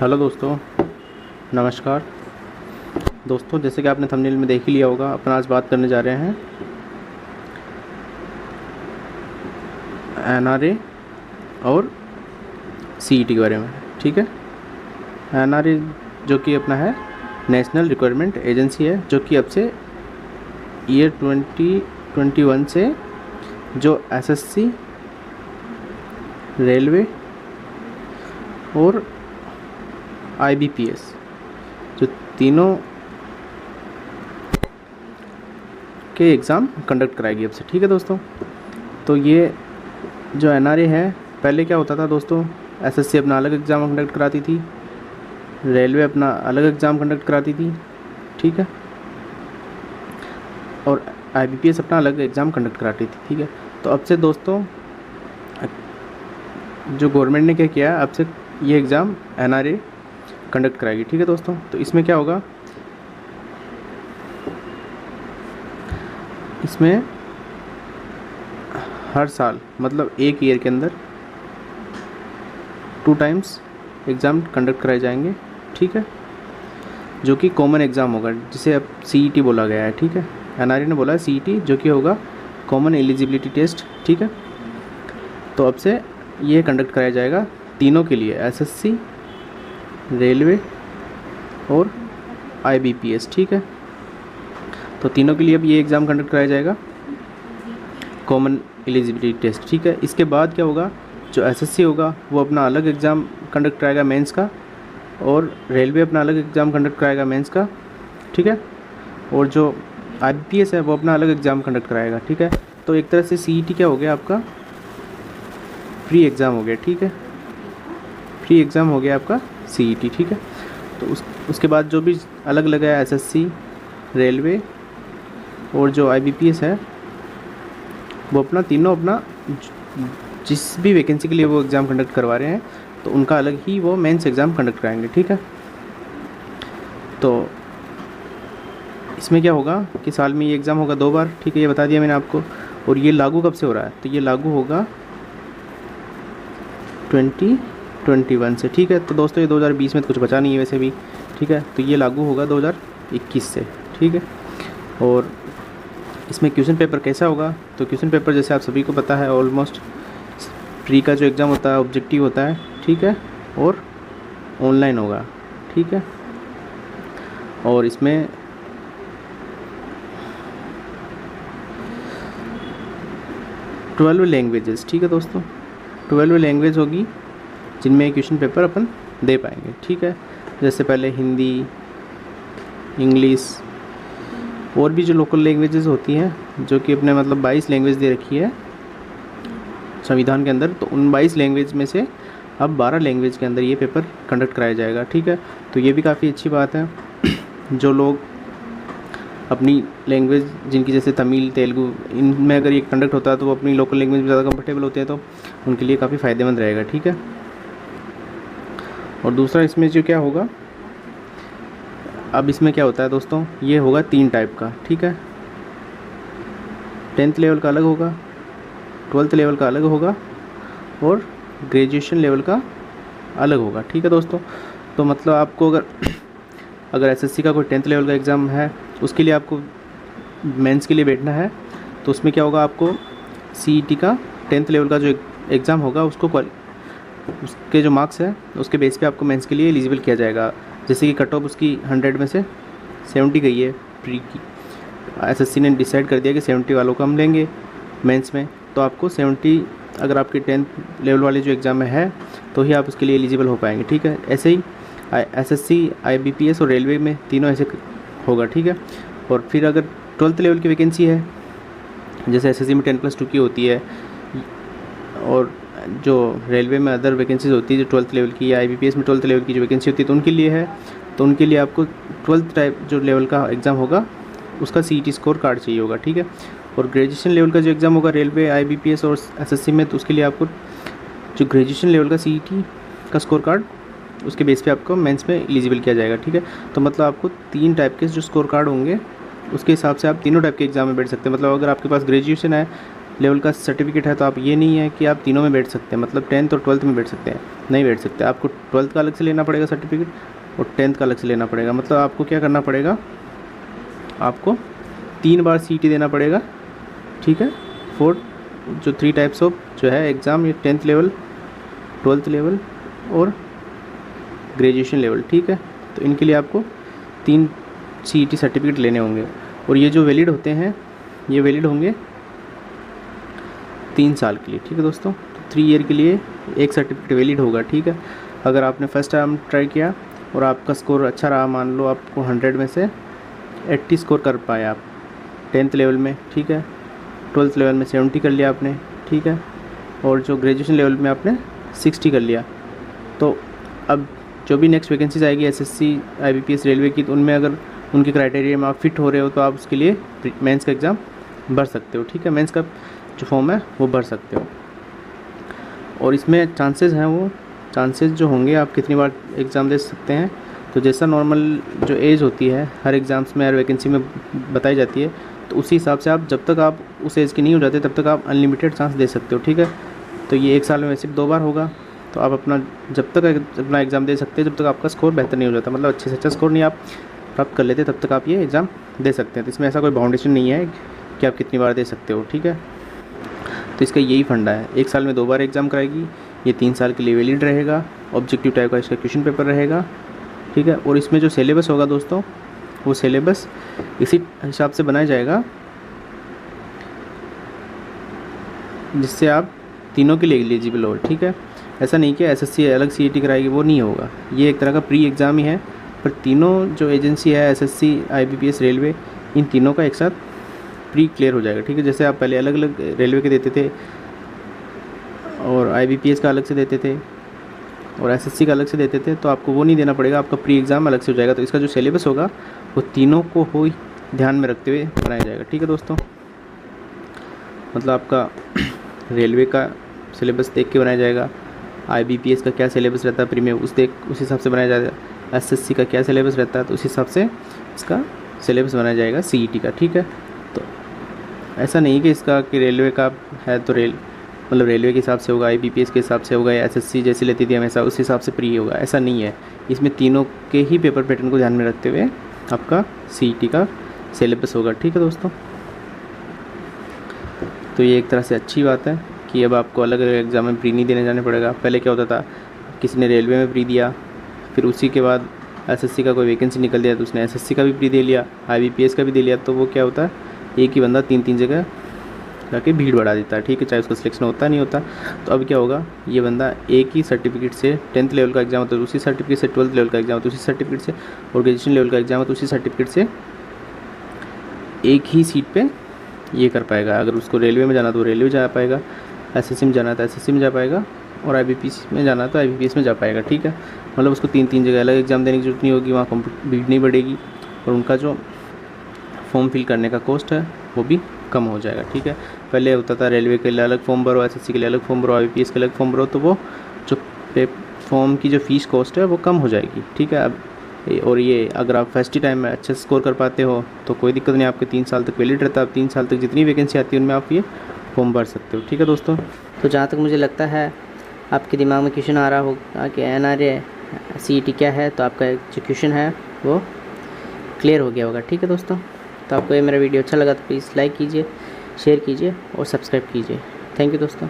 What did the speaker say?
Hello दोस्तों, नमस्कार। दोस्तों, जैसे कि आपने थंबनेल में देख ही लिया होगा, अपन आज बात करने जा रहे हैं एनआरए और सीईटी के बारे में। ठीक है, एनआरए जो कि अपना है नेशनल रिक्वायरमेंट एजेंसी है, जो कि अब से ईयर 2021 से जो एसएससी, रेलवे और आईबीपीएस जो तीनों के एग्ज़ाम कंडक्ट कराएगी अब से। ठीक है दोस्तों, तो ये जो एनआरए है, पहले क्या होता था दोस्तों, एसएससी अपना अलग एग्ज़ाम कंडक्ट कराती थी, रेलवे अपना अलग एग्ज़ाम कंडक्ट कराती थी, ठीक है, और आईबीपीएस अपना अलग एग्ज़ाम कंडक्ट कराती थी। ठीक है, तो अब से दोस्तों जो गवर्नमेंट ने क्या किया, अब से ये एग्ज़ाम एनआरए कंडक्ट कराएगी। ठीक है दोस्तों, तो इसमें क्या होगा, इसमें हर साल मतलब एक ईयर के अंदर 2 टाइम्स एग्ज़ाम कंडक्ट कराए जाएंगे। ठीक है, जो कि कॉमन एग्ज़ाम होगा, जिसे अब सीईटी बोला गया है। ठीक है, एनआरए ने बोला है सीईटी, जो कि होगा कॉमन एलिजिबिलिटी टेस्ट। ठीक है, तो अब से ये कंडक्ट कराया जाएगा तीनों के लिए, एसएससी, रेलवे और आईबीपीएस। ठीक है, तो तीनों के लिए अब ये एग्ज़ाम कंडक्ट कराया जाएगा, कॉमन एलिजिबिलिटी टेस्ट। ठीक है, इसके बाद क्या होगा, जो एसएससी होगा वो अपना अलग एग्ज़ाम कंडक्ट कराएगा मेंस का, और रेलवे अपना अलग एग्ज़ाम कंडक्ट कराएगा मेंस का। ठीक है, और जो आईबीपीएस है वो अपना अलग एग्ज़ाम कंडक्ट कराएगा। ठीक है, तो एक तरह से सीईटी क्या हो गया, आपका प्री एग्ज़ाम हो गया। ठीक है, प्री एग्ज़ाम हो गया आपका सीईटी। ठीक है, तो उसके बाद जो भी अलग अलग है, एसएससी, रेलवे और जो आईबीपीएस है, वो अपना तीनों अपना जिस भी वैकेंसी के लिए वो एग्ज़ाम कंडक्ट करवा रहे हैं, तो उनका अलग ही वो मेंस एग्ज़ाम कंडक्ट कराएंगे। ठीक है, तो इसमें क्या होगा कि साल में ये एग्ज़ाम होगा 2 बार। ठीक है, ये बता दिया मैंने आपको। और ये लागू कब से हो रहा है, तो ये लागू होगा 2021 से। ठीक है, तो दोस्तों ये 2020 में तो कुछ बचा नहीं है वैसे भी। ठीक है, तो ये लागू होगा 2021 से। ठीक है, और इसमें क्वेश्चन पेपर कैसा होगा, तो क्वेश्चन पेपर जैसे आप सभी को पता है, ऑलमोस्ट प्री का जो एग्ज़ाम होता है ऑब्जेक्टिव होता है। ठीक है, और ऑनलाइन होगा। ठीक है, और इसमें ट्वेल्व लैंग्वेजेस। ठीक है दोस्तों, 12 लैंग्वेज होगी जिनमें क्वेश्चन पेपर अपन दे पाएंगे। ठीक है, जैसे पहले हिंदी, इंग्लिश और भी जो लोकल लैंग्वेजेस होती हैं, जो कि अपने मतलब 22 लैंग्वेज दे रखी है संविधान के अंदर, तो उन 22 लैंग्वेज में से अब 12 लैंग्वेज के अंदर ये पेपर कंडक्ट कराया जाएगा। ठीक है, तो ये भी काफ़ी अच्छी बात है। जो लोग अपनी लैंग्वेज, जिनकी जैसे तमिल, तेलुगु, इनमें अगर ये कंडक्ट होता है तो वो अपनी लोकल लैंग्वेज में ज़्यादा कंफर्टेबल होते हैं, तो उनके लिए काफ़ी फ़ायदेमंद रहेगा। ठीक है, और दूसरा इसमें जो क्या होगा, अब इसमें क्या होता है दोस्तों, ये होगा 3 टाइप का। ठीक है, 10th लेवल का अलग होगा, 12th लेवल का अलग होगा, और ग्रेजुएशन लेवल का अलग होगा। ठीक है दोस्तों, तो मतलब आपको अगर एसएससी का कोई 10th लेवल का एग्ज़ाम है, उसके लिए आपको मेंस के लिए बैठना है, तो उसमें क्या होगा, आपको सीईटी का 10th लेवल का जो एग्ज़ाम होगा, उसके जो मार्क्स है उसके बेस पे आपको मेंस के लिए एलिजिबल किया जाएगा। जैसे कि कट ऑफ उसकी 100 में से 70 गई है प्री की, एसएससी ने डिसाइड कर दिया कि 70 वालों को हम लेंगे मेंस में, तो आपको 70 अगर आपके 10th लेवल वाले जो एग्ज़ाम में है, तो ही आप उसके लिए एलिजिबल हो पाएंगे। ठीक है, ऐसे ही एसएससी, आईबीपीएस और रेलवे में तीनों ऐसे होगा। ठीक है, और फिर अगर 12th लेवल की वैकेंसी है, जैसे एसएससी में 10+2 की होती है, और जो रेलवे में अदर वैकेंसीज होती है जो 12th लेवल की, या आईबीपीएस में 12th लेवल की जो वैकेंसी होती है, तो उनके लिए है, तो उनके लिए आपको 12th टाइप जो लेवल का एग्ज़ाम होगा उसका सीईटी स्कोर कार्ड चाहिए होगा। ठीक है, और ग्रेजुएशन लेवल का जो एग्ज़ाम होगा रेलवे, आईबीपीएस और एसएससी में, तो उसके लिए आपको जो ग्रेजुएशन लेवल का सीईटी का स्कोर कार्ड, उसके बेस पे आपको मेंस में एलिजिबल किया जाएगा। ठीक है, तो मतलब आपको 3 टाइप के जो स्कोर कार्ड होंगे, उसके हिसाब से आप तीनों टाइप के एग्ज़ाम में बैठ सकते हैं। मतलब अगर आपके पास ग्रेजुएशन है लेवल का सर्टिफिकेट है तो आप ये नहीं है कि आप तीनों में बैठ सकते हैं, मतलब 10th और 12th में बैठ सकते हैं, नहीं बैठ सकते। आपको 12th का अलग से लेना पड़ेगा सर्टिफिकेट और 10th का अलग से लेना पड़ेगा। मतलब आपको क्या करना पड़ेगा, आपको 3 बार CET देना पड़ेगा, ठीक है। फॉर जो 3 टाइप्स ऑफ जो है एग्ज़ाम, ये 10th लेवल, 12th लेवल और ग्रेजुएशन लेवल, ठीक है। तो इनके लिए आपको 3 CET सर्टिफिकेट लेने होंगे और ये जो वैलिड होते हैं ये वैलिड होंगे 3 साल के लिए, ठीक है दोस्तों। तो 3 ईयर के लिए एक सर्टिफिकेट वैलिड होगा, ठीक है। अगर आपने फर्स्ट टाइम ट्राई किया और आपका स्कोर अच्छा रहा, मान लो आपको 100 में से 80 स्कोर कर पाए आप 10th लेवल में, ठीक है। 12th लेवल में 70 कर लिया आपने, ठीक है। और जो ग्रेजुएशन लेवल में आपने 60 कर लिया, तो अब जो भी नेक्स्ट वैकेंसीज आएगी SSC IBPS रेलवे की, तो उनमें अगर उनके क्राइटेरिया में आप फिट हो रहे हो तो आप उसके लिए मेंस का एग्ज़ाम भर सकते हो, ठीक है। मेंस का जो फॉर्म है वो भर सकते हो। और इसमें चांसेस हैं, वो चांसेस जो होंगे आप कितनी बार एग्ज़ाम दे सकते हैं, तो जैसा नॉर्मल जो एज होती है हर एग्ज़ाम्स में, हर वैकेंसी में बताई जाती है, तो उसी हिसाब से आप जब तक आप उस एज के नहीं हो जाते तब तक आप अनलिमिटेड चांस दे सकते हो, ठीक है। तो ये 1 साल में सिर्फ 2 बार होगा, तो आप अपना जब तक अपना एग्ज़ाम दे सकते हैं जब तक आपका स्कोर बेहतर नहीं हो जाता, मतलब अच्छे से अच्छा स्कोर नहीं आप प्राप्त कर लेते, तब तक आप ये एग्ज़ाम दे सकते हैं। तो इसमें ऐसा कोई बाउंडेशन नहीं है कि आप कितनी बार दे सकते हो, ठीक है। तो इसका यही फंडा है, 1 साल में 2 बार एग्ज़ाम कराएगी, ये 3 साल के लिए वैलिड रहेगा, ऑब्जेक्टिव टाइप का इसका क्वेश्चन पेपर रहेगा, ठीक है। और इसमें जो सिलेबस होगा दोस्तों, वो सिलेबस इसी हिसाब से बनाया जाएगा जिससे आप तीनों के लिए एलिजिबल हो, ठीक है। ऐसा नहीं कि SSC अलग CET कराएगी, वो नहीं होगा। ये एक तरह का प्री एग्ज़ाम ही है, पर तीनों जो एजेंसी है SSC IBPS रेलवे, इन तीनों का एक साथ प्री क्लियर हो जाएगा, ठीक है। जैसे आप पहले अलग अलग रेलवे के देते थे और IBPS का अलग से देते थे और SSC का अलग से देते थे, तो आपको वो नहीं देना पड़ेगा, आपका प्री एग्ज़ाम अलग से हो जाएगा। तो इसका जो सिलेबस होगा वो तीनों को हो ध्यान में रखते हुए बनाया जाएगा, ठीक है दोस्तों। मतलब आपका रेलवे का सिलेबस देख के बनाया जाएगा, IBPS का क्या सिलेबस रहता है प्रीमियम उस हिसाब से बनाया जाएगा, SSC का क्या सिलेबस रहता है तो उस हिसाब से इसका सिलेबस बनाया जाएगा CET का, ठीक है। तो ऐसा नहीं कि इसका कि रेलवे का है तो मतलब रेलवे के हिसाब से होगा, IBPS के हिसाब से होगा, या SSC जैसी लेती थी हमेशा उस हिसाब से प्री होगा, ऐसा नहीं है। इसमें तीनों के ही पेपर पैटर्न को ध्यान में रखते हुए आपका CET का सिलेबस होगा, ठीक है दोस्तों। तो ये एक तरह से अच्छी बात है कि अब आपको अलग अलग एग्ज़ाम में प्री नहीं देने जाने पड़ेगा। पहले क्या होता था, किसी ने रेलवे में प्री दिया, फिर उसी के बाद SSC का कोई वैकेंसी निकल दिया तो उसने SSC का भी प्री दे लिया, IBPS का भी दे लिया, तो वो क्या होता है, एक ही बंदा 3-3 जगह जाके भीड़ बढ़ा देता है, ठीक है, चाहे उसका सिलेक्शन होता नहीं होता। तो अब क्या होगा, ये बंदा एक ही सर्टिफिकेट से 10th लेवल का एग्ज़ाम होता है, उसी सर्टिफिकेट से 12th लेवल का एग्ज़ाम होता है, उसी सर्टिफिकेट से और ग्रेजुएशन लेवल का एग्ज़ाम होता है, उसी सर्टिफिकेट से एक ही सीट पे ये कर पाएगा। अगर उसको रेलवे में जाना तो रेलवे जा पाएगा, SSC में जाना तो SSC में जा पाएगा और IBPS में जाना तो IBPS में जा पाएगा, ठीक है। मतलब उसको 3-3 जगह अलग एग्ज़ाम देने की जरूरत नहीं होगी, वहाँ भीड़ नहीं बढ़ेगी और उनका जो फॉर्म फिल करने का कॉस्ट है वो भी कम हो जाएगा, ठीक है। पहले होता था रेलवे के लिए अलग फॉर्म भरो, SSC के लिए अलग फॉर्म भरो, IBPS के अलग फॉर्म भरो, तो वो जो फॉर्म की जो फ़ीस कॉस्ट है वो कम हो जाएगी, ठीक है। अब और ये अगर आप फर्स्ट ही टाइम में अच्छे स्कोर कर पाते हो तो कोई दिक्कत नहीं, आपके 3 साल तक वैलिड रहता है। आप 3 साल तक जितनी वैकेंसी आती है उनमें आप ये फॉर्म भर सकते हो, ठीक है दोस्तों। तो जहाँ तक मुझे लगता है आपके दिमाग में क्वेश्चन आ रहा होगा कि NRA CET क्या है, तो आपका जो क्वेश्चन है वो क्लियर हो गया होगा, ठीक है दोस्तों। तो आपको ये मेरा वीडियो अच्छा लगा तो प्लीज़ लाइक कीजिए, शेयर कीजिए और सब्सक्राइब कीजिए। थैंक यू दोस्तों।